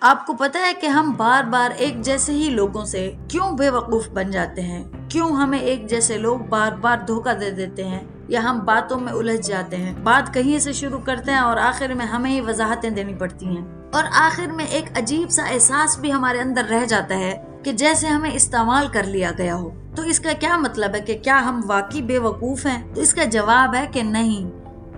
آپ کو پتا ہے کہ ہم بار بار ایک جیسے ہی لوگوں سے کیوں بے وقوف بن جاتے ہیں؟ کیوں ہمیں ایک جیسے لوگ بار بار دھوکہ دے دیتے ہیں یا ہم باتوں میں الجھ جاتے ہیں؟ بات کہیں سے شروع کرتے ہیں اور آخر میں ہمیں ہی وضاحتیں دینی پڑتی ہیں، اور آخر میں ایک عجیب سا احساس بھی ہمارے اندر رہ جاتا ہے کہ جیسے ہمیں استعمال کر لیا گیا ہو۔ تو اس کا کیا مطلب ہے کہ کیا ہم واقعی بے وقوف ہیں؟ تو اس کا جواب ہے کہ نہیں،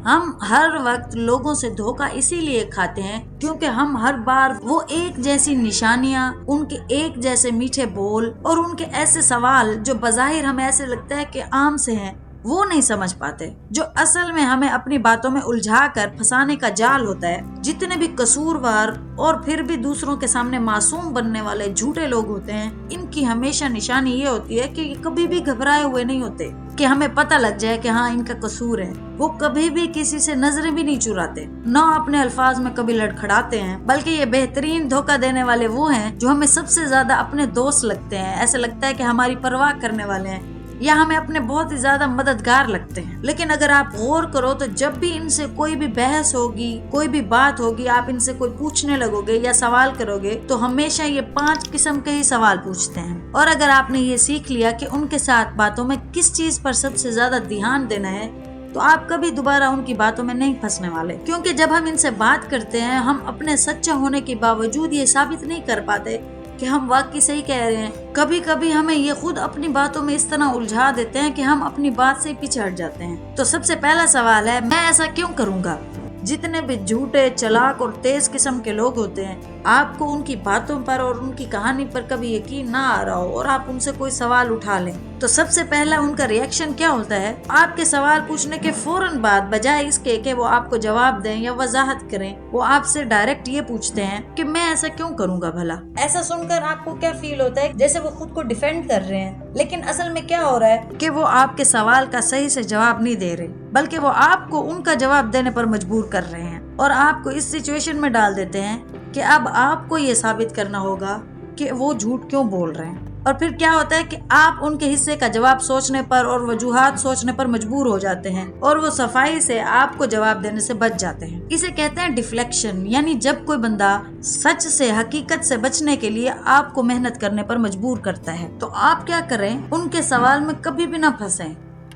ہم ہر وقت لوگوں سے دھوکہ اسی لیے کھاتے ہیں کیونکہ ہم ہر بار وہ ایک جیسی نشانیاں، ان کے ایک جیسے میٹھے بول اور ان کے ایسے سوال جو بظاہر ہمیں ایسے لگتا ہے کہ عام سے ہیں، وہ نہیں سمجھ پاتے، جو اصل میں ہمیں اپنی باتوں میں الجھا کر پھنسانے کا جال ہوتا ہے۔ جتنے بھی قصوروار اور پھر بھی دوسروں کے سامنے معصوم بننے والے جھوٹے لوگ ہوتے ہیں، ان کی ہمیشہ نشانی یہ ہوتی ہے کہ یہ کبھی بھی گھبرائے ہوئے نہیں ہوتے کہ ہمیں پتہ لگ جائے کہ ہاں ان کا قصور ہے۔ وہ کبھی بھی کسی سے نظریں بھی نہیں چراتے، نہ اپنے الفاظ میں کبھی لڑکھڑاتے ہیں، بلکہ یہ بہترین دھوکہ دینے والے وہ ہیں جو ہمیں سب سے زیادہ اپنے دوست لگتے ہیں، ایسے لگتا ہے کہ ہماری پرواہ کرنے والے ہیں یا ہمیں اپنے بہت ہی زیادہ مددگار لگتے ہیں۔ لیکن اگر آپ غور کرو تو جب بھی ان سے کوئی بھی بحث ہوگی، کوئی بھی بات ہوگی، آپ ان سے کوئی پوچھنے لگو گے یا سوال کرو گے تو ہمیشہ یہ 5 قسم کے ہی سوال پوچھتے ہیں۔ اور اگر آپ نے یہ سیکھ لیا کہ ان کے ساتھ باتوں میں کس چیز پر سب سے زیادہ دھیان دینا ہے، تو آپ کبھی دوبارہ ان کی باتوں میں نہیں پھنسنے والے، کیونکہ جب ہم ان سے بات کرتے ہیں ہم اپنے سچا ہونے کے باوجود یہ ثابت نہیں کر پاتے کہ ہم واقعی صحیح کہہ رہے ہیں۔ کبھی کبھی ہمیں یہ خود اپنی باتوں میں اس طرح الجھا دیتے ہیں کہ ہم اپنی بات سے پیچھے ہٹ جاتے ہیں۔ تو سب سے پہلا سوال ہے، میں ایسا کیوں کروں گا؟ جتنے بھی جھوٹے، چلاک اور تیز قسم کے لوگ ہوتے ہیں، آپ کو ان کی باتوں پر اور ان کی کہانی پر کبھی یقین نہ آ رہا ہو اور آپ ان سے کوئی سوال اٹھا لیں تو سب سے پہلا ان کا ریئیکشن کیا ہوتا ہے؟ آپ کے سوال پوچھنے کے فوراً بعد بجائے اس کے کہ وہ آپ کو جواب دیں یا وضاحت کریں، وہ آپ سے ڈائریکٹ یہ پوچھتے ہیں کہ میں ایسا کیوں کروں گا بھلا؟ ایسا سن کر آپ کو کیا فیل ہوتا ہے؟ جیسے وہ خود کو ڈیفینڈ کر رہے ہیں، لیکن اصل میں کیا ہو رہا ہے کہ وہ آپ کے سوال کا صحیح سے جواب نہیں دے رہے، بلکہ وہ آپ کو ان کا جواب دینے پر مجبور کر رہے ہیں اور آپ کو اس سچویشن میں ڈال دیتے ہیں کہ اب آپ کو یہ ثابت کرنا ہوگا کہ وہ جھوٹ کیوں بول رہے ہیں۔ اور پھر کیا ہوتا ہے کہ آپ ان کے حصے کا جواب سوچنے پر اور وجوہات سوچنے پر مجبور ہو جاتے ہیں اور وہ صفائی سے آپ کو جواب دینے سے بچ جاتے ہیں۔ اسے کہتے ہیں ڈیفلیکشن، یعنی جب کوئی بندہ سچ سے، حقیقت سے بچنے کے لیے آپ کو محنت کرنے پر مجبور کرتا ہے تو آپ کیا کریں؟ ان کے سوال میں کبھی بھی نہ پھنسیں،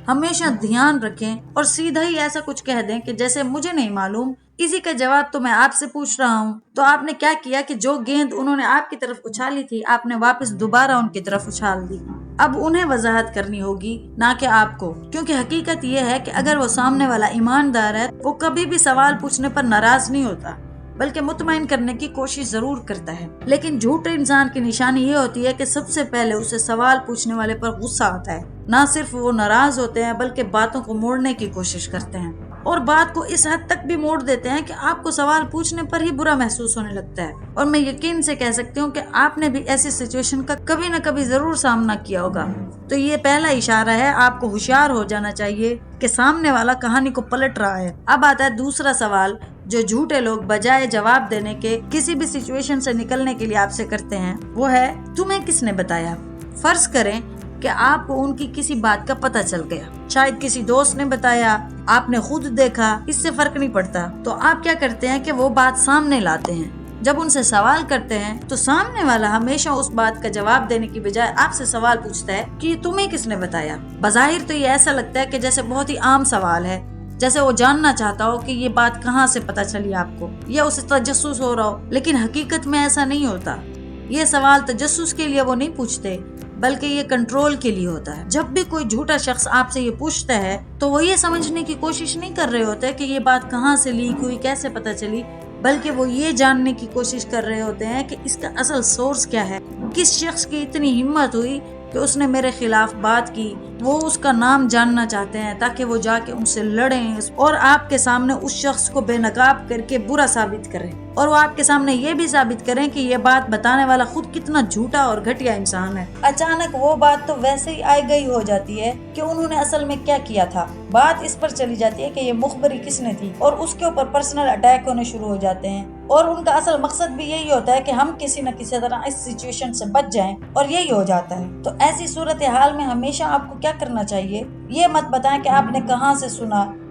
ہمیشہ دھیان رکھیں اور سیدھا ہی ایسا کچھ کہہ دیں کہ جیسے مجھے نہیں معلوم، اسی کا جواب تو میں آپ سے پوچھ رہا ہوں۔ تو آپ نے کیا کیا کہ جو گیند انہوں نے آپ کی طرف اچھالی تھی آپ نے واپس دوبارہ ان کی طرف اچھال دی۔ اب انہیں وضاحت کرنی ہوگی نہ کہ آپ کو، کیونکہ حقیقت یہ ہے کہ اگر وہ سامنے والا ایماندار ہے وہ کبھی بھی سوال پوچھنے پر ناراض نہیں ہوتا بلکہ مطمئن کرنے کی کوشش ضرور کرتا ہے۔ لیکن جھوٹے انسان کی نشانی یہ ہوتی ہے کہ سب سے پہلے اسے سوال پوچھنے والے پر غصہ آتا ہے، نہ صرف وہ ناراض ہوتے ہیں بلکہ باتوں کو موڑنے کی کوشش کرتے ہیں اور بات کو اس حد تک بھی موڑ دیتے ہیں کہ آپ کو سوال پوچھنے پر ہی برا محسوس ہونے لگتا ہے۔ اور میں یقین سے کہہ سکتی ہوں کہ آپ نے بھی ایسی سچویشن کا کبھی نہ کبھی ضرور سامنا کیا ہوگا۔ تو یہ پہلا اشارہ ہے، آپ کو ہوشیار ہو جانا چاہیے کہ سامنے والا کہانی کو پلٹ رہا ہے۔ اب آتا ہے دوسرا سوال جو جھوٹے لوگ بجائے جواب دینے کے کسی بھی سچویشن سے نکلنے کے لیے آپ سے کرتے ہیں، وہ ہے تمہیں کس نے بتایا؟ فرض کریں کہ آپ کو ان کی کسی بات کا پتہ چل گیا، شاید کسی دوست نے بتایا، آپ نے خود دیکھا، اس سے فرق نہیں پڑتا، تو آپ کیا کرتے ہیں کہ وہ بات سامنے لاتے ہیں۔ جب ان سے سوال کرتے ہیں تو سامنے والا ہمیشہ اس بات کا جواب دینے کی بجائے آپ سے سوال پوچھتا ہے کہ تمہیں کس نے بتایا۔ بظاہر تو یہ ایسا لگتا ہے کہ جیسے بہت ہی عام سوال ہے، جیسے وہ جاننا چاہتا ہو کہ یہ بات کہاں سے پتہ چلی آپ کو، یا اسے تجسس ہو رہا ہو، لیکن حقیقت میں ایسا نہیں ہوتا۔ یہ سوال تجسس کے لیے وہ نہیں پوچھتے بلکہ یہ کنٹرول کے لیے ہوتا ہے۔ جب بھی کوئی جھوٹا شخص آپ سے یہ پوچھتا ہے تو وہ یہ سمجھنے کی کوشش نہیں کر رہے ہوتے کہ یہ بات کہاں سے لیک ہوئی، کیسے پتہ چلی، بلکہ وہ یہ جاننے کی کوشش کر رہے ہوتے ہیں کہ اس کا اصل سورس کیا ہے، کس شخص کی اتنی ہمت ہوئی کہ اس نے میرے خلاف بات کی۔ وہ اس کا نام جاننا چاہتے ہیں تاکہ وہ جا کے ان سے لڑیں اور آپ کے سامنے اس شخص کو بے نقاب کر کے برا ثابت کریں، اور وہ آپ کے سامنے یہ بھی ثابت کریں کہ یہ بات بتانے والا خود کتنا جھوٹا اور گھٹیا انسان ہے۔ اچانک وہ بات تو ویسے ہی آئی گئی ہو جاتی ہے کہ انہوں نے اصل میں کیا کیا تھا۔ بات اس پر چلی جاتی ہے کہ یہ مخبری کس نے تھی اور اس کے اوپر پرسنل اٹیک ہونے شروع ہو جاتے ہیں، اور ان کا اصل مقصد بھی یہی ہوتا ہے کہ ہم کسی نہ کسی طرح اس سچویشن سے بچ جائیں، اور یہی ہو جاتا ہے۔ تو ایسی صورتحال میں ہمیشہ آپ کو کیا کرنا چاہیے؟ یہ مت بتائیں کہ آپ نے کہاں سے سنا،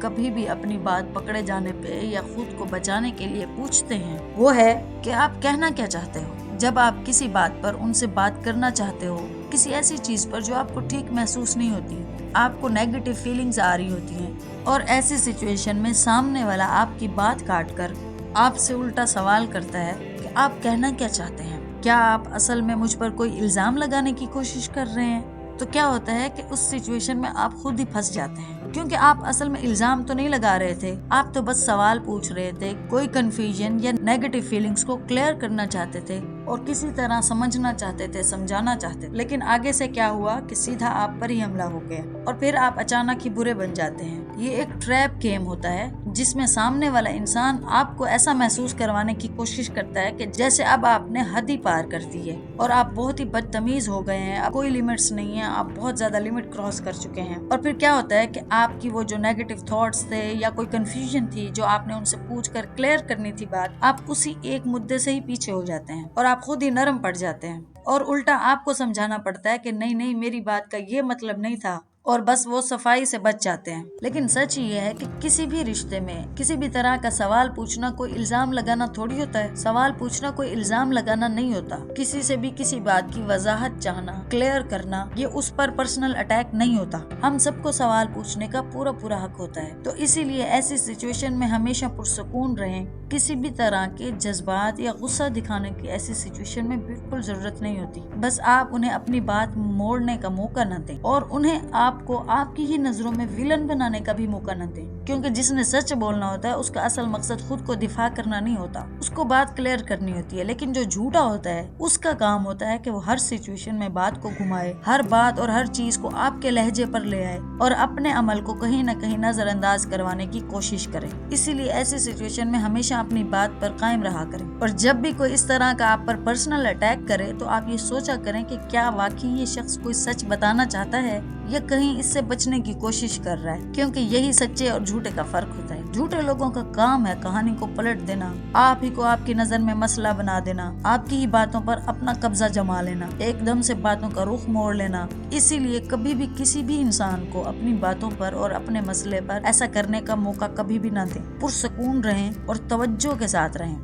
کبھی بھی اپنی بات پکڑے جانے پہ یا خود کو بچانے کے لیے پوچھتے ہیں وہ ہے کہ آپ کہنا کیا چاہتے ہو۔ جب آپ کسی بات پر ان سے بات کرنا چاہتے ہو، کسی ایسی چیز پر جو آپ کو ٹھیک محسوس نہیں ہوتی، آپ کو نیگیٹو فیلنگز آ رہی ہوتی ہیں، اور ایسی سچویشن میں سامنے والا آپ کی بات کاٹ کر آپ سے الٹا سوال کرتا ہے کہ آپ کہنا کیا چاہتے ہیں، کیا آپ اصل میں مجھ پر کوئی الزام لگانے کی کوشش کر رہے ہیں؟ تو کیا ہوتا ہے کہ اس سچویشن میں آپ خود ہی پھنس جاتے ہیں، کیونکہ آپ اصل میں الزام تو نہیں لگا رہے تھے، آپ تو بس سوال پوچھ رہے تھے، کوئی کنفیوژن یا نیگیٹو فیلنگز کو کلیئر کرنا چاہتے تھے اور کسی طرح سمجھنا چاہتے تھے، سمجھانا چاہتے تھے۔ لیکن آگے سے کیا ہوا کہ سیدھا آپ پر ہی حملہ ہو گیا اور پھر آپ اچانک ہی برے بن جاتے ہیں۔ یہ ایک ٹریپ گیم ہوتا ہے جس میں سامنے والا انسان آپ کو ایسا محسوس کروانے کی کوشش کرتا ہے کہ جیسے اب آپ نے حد ہی پار کر دی ہے اور آپ بہت ہی بدتمیز ہو گئے ہیں، اب کوئی لمٹس نہیں ہے، آپ بہت زیادہ لمٹ کراس کر چکے ہیں۔ اور پھر کیا ہوتا ہے کہ آپ کی وہ جو نیگیٹو تھاٹس تھے یا کوئی کنفیوژن تھی جو آپ نے ان سے پوچھ کر کلیئر کرنی تھی بات، آپ اسی ایک مدعے سے ہی پیچھے ہو جاتے ہیں اور آپ خود ہی نرم پڑ جاتے ہیں اور الٹا آپ کو سمجھانا پڑتا ہے کہ نہیں میری بات کا یہ مطلب نہیں تھا، اور بس وہ صفائی سے بچ جاتے ہیں۔ لیکن سچ یہ ہے کہ کسی بھی رشتے میں کسی بھی طرح کا سوال پوچھنا کوئی الزام لگانا تھوڑی ہوتا ہے۔ سوال پوچھنا کوئی الزام لگانا نہیں ہوتا۔ کسی سے بھی کسی بات کی وضاحت چاہنا، کلیئر کرنا، یہ اس پر پرسنل اٹیک نہیں ہوتا۔ ہم سب کو سوال پوچھنے کا پورا حق ہوتا ہے۔ تو اسی لیے ایسی سچویشن میں ہمیشہ پرسکون رہیں۔ کسی بھی طرح کے جذبات یا غصہ دکھانے کی ایسی سچویشن میں بالکل ضرورت نہیں ہوتی۔ بس آپ انہیں اپنی بات موڑنے کا موقع نہ دیں اور انہیں آپ کو آپ کی ہی نظروں میں ویلن بنانے کا بھی موقع نہ دیں، کیونکہ جس نے سچ بولنا ہوتا ہے اس کا اصل مقصد خود کو دفاع کرنا نہیں ہوتا، اس کو بات کلیئر کرنی ہوتی ہے۔ لیکن جو جھوٹا ہوتا ہے اس کا کام ہوتا ہے کہ وہ ہر سچویشن میں بات کو گھمائے، ہر بات اور ہر چیز کو آپ کے لہجے پر لے آئے اور اپنے عمل کو کہیں نہ کہیں نظر انداز کروانے کی کوشش کرے۔ اسی لیے ایسی سچویشن میں ہمیشہ اپنی بات پر قائم رہا کریں، اور جب بھی کوئی اس طرح کا آپ پر پرسنل اٹیک کرے تو آپ یہ سوچا کریں کہ کیا واقعی یہ شخص کوئی سچ بتانا چاہتا ہے یا کہیں اس سے بچنے کی کوشش کر رہا ہے، کیونکہ یہی سچے اور جھوٹے کا فرق ہوتا ہے۔ جھوٹے لوگوں کا کام ہے کہانی کو پلٹ دینا، آپ ہی کو آپ کی نظر میں مسئلہ بنا دینا، آپ کی ہی باتوں پر اپنا قبضہ جما لینا، ایک دم سے باتوں کا رخ موڑ لینا۔ اسی لیے کبھی بھی کسی بھی انسان کو اپنی باتوں پر اور اپنے مسئلے پر ایسا کرنے کا موقع کبھی بھی نہ دیں۔ پرسکون رہیں اور توجہ کے ساتھ رہیں۔